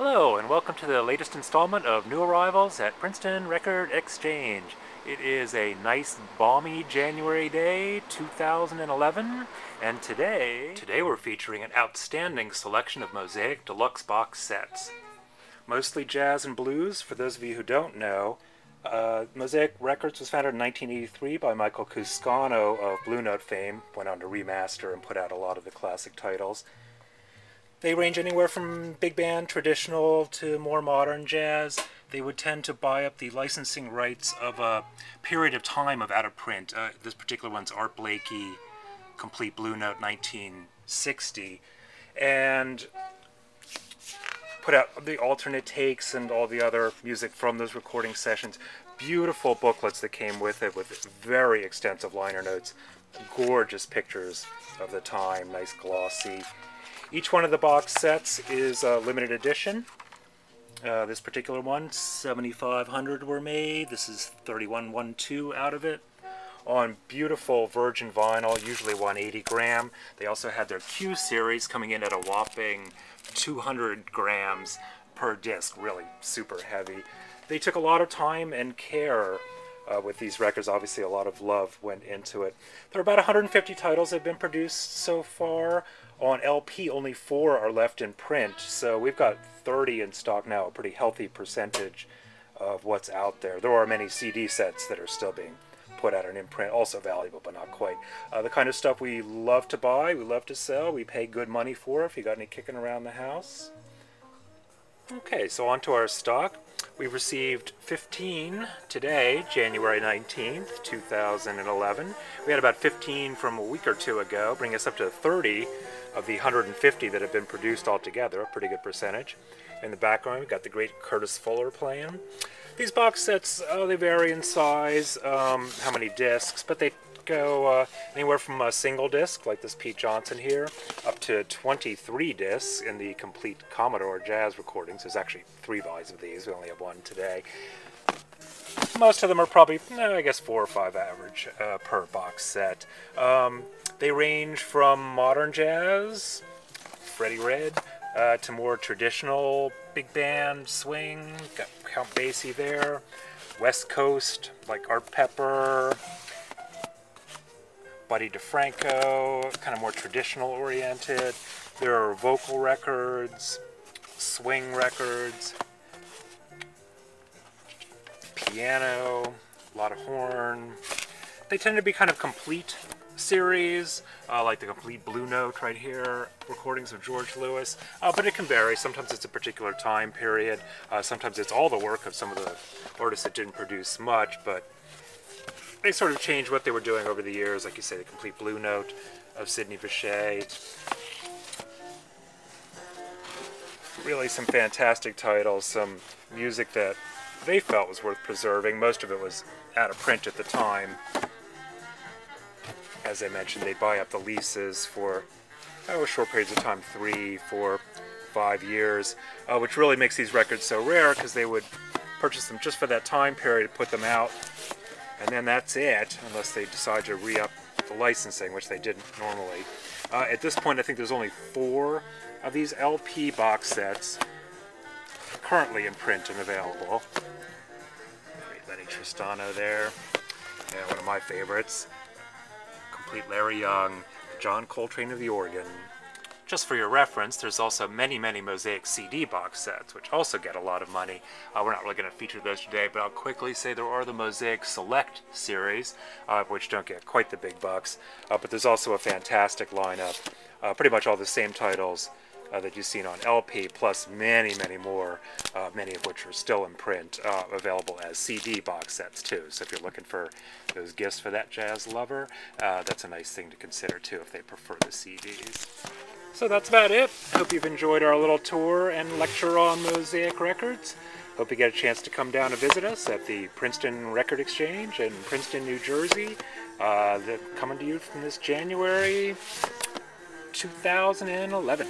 Hello, and welcome to the latest installment of New Arrivals at Princeton Record Exchange. It is a nice, balmy January day, 2011, and today we're featuring an outstanding selection of Mosaic deluxe box sets. Mostly jazz and blues. For those of you who don't know, Mosaic Records was founded in 1983 by Michael Cuscano of Blue Note fame. Went on to remaster and put out a lot of the classic titles. They range anywhere from big band, traditional, to more modern jazz. They would tend to buy up the licensing rights of a period of time of out of print. This particular one's Art Blakey, Complete Blue Note 1960. And put out the alternate takes and all the other music from those recording sessions. Beautiful booklets that came with it with very extensive liner notes. Gorgeous pictures of the time, nice glossy. Each one of the box sets is a limited edition. This particular one, 7,500 were made. This is 3112 out of it. On beautiful virgin vinyl, usually 180 gram. They also had their Q series coming in at a whopping 200 grams per disc, really super heavy. They took a lot of time and care with these records. Obviously a lot of love went into it. There are about 150 titles that have been produced so far. On LP, only 4 are left in print, so we've got 30 in stock now, a pretty healthy percentage of what's out there. There are many CD sets that are still being put out and in print, also valuable, but not quite. The kind of stuff we love to buy, we love to sell, we pay good money for. If you got any kicking around the house. Okay, so on to our stock. We received 15 today, January 19th, 2011. We had about 15 from a week or two ago, bringing us up to 30 of the 150 that have been produced altogether, a pretty good percentage. In the background, we've got the great Curtis Fuller playing. These box sets, they vary in size, how many discs, but they go anywhere from a single disc, like this Pete Johnson here, up to 23 discs in the complete Commodore jazz recordings. There's actually 3 volumes of these, we only have 1 today. Most of them are probably, I guess, 4 or 5 average per box set. They range from modern jazz, Freddie Red, to more traditional big band swing. Got Count Basie there. West Coast, like Art Pepper, Buddy DeFranco, kind of more traditional oriented. There are vocal records, swing records, piano, a lot of horn. They tend to be kind of complete series, like the Complete Blue Note right here, recordings of George Lewis, but it can vary. Sometimes it's a particular time period, sometimes it's all the work of some of the artists that didn't produce much, but they sort of changed what they were doing over the years. Like you say, the Complete Blue Note of Sidney Bechet. Really some fantastic titles, some music that they felt was worth preserving. Most of it was out of print at the time. As I mentioned, they'd buy up the leases for short periods of time, 3, 4, 5 years, which really makes these records so rare because they would purchase them just for that time period, put them out, and then that's it, unless they decide to re-up the licensing, which they didn't normally. At this point, I think there's only 4 of these LP box sets currently in print and available. Great Lenny Tristano there. Yeah, one of my favorites. Complete Larry Young, John Coltrane of the organ. Just for your reference, there's also many Mosaic CD box sets, which also get a lot of money. We're not really going to feature those today, but I'll quickly say there are the Mosaic Select series, which don't get quite the big bucks. But there's also a fantastic lineup, pretty much all the same titles that you've seen on LP, plus many more, many of which are still in print, available as CD box sets too. So if you're looking for those gifts for that jazz lover, that's a nice thing to consider too if they prefer the CDs. So that's about it. Hope you've enjoyed our little tour and lecture on Mosaic Records. Hope you get a chance to come down to visit us at the Princeton Record Exchange in Princeton, New Jersey. Coming to you from this January 2011.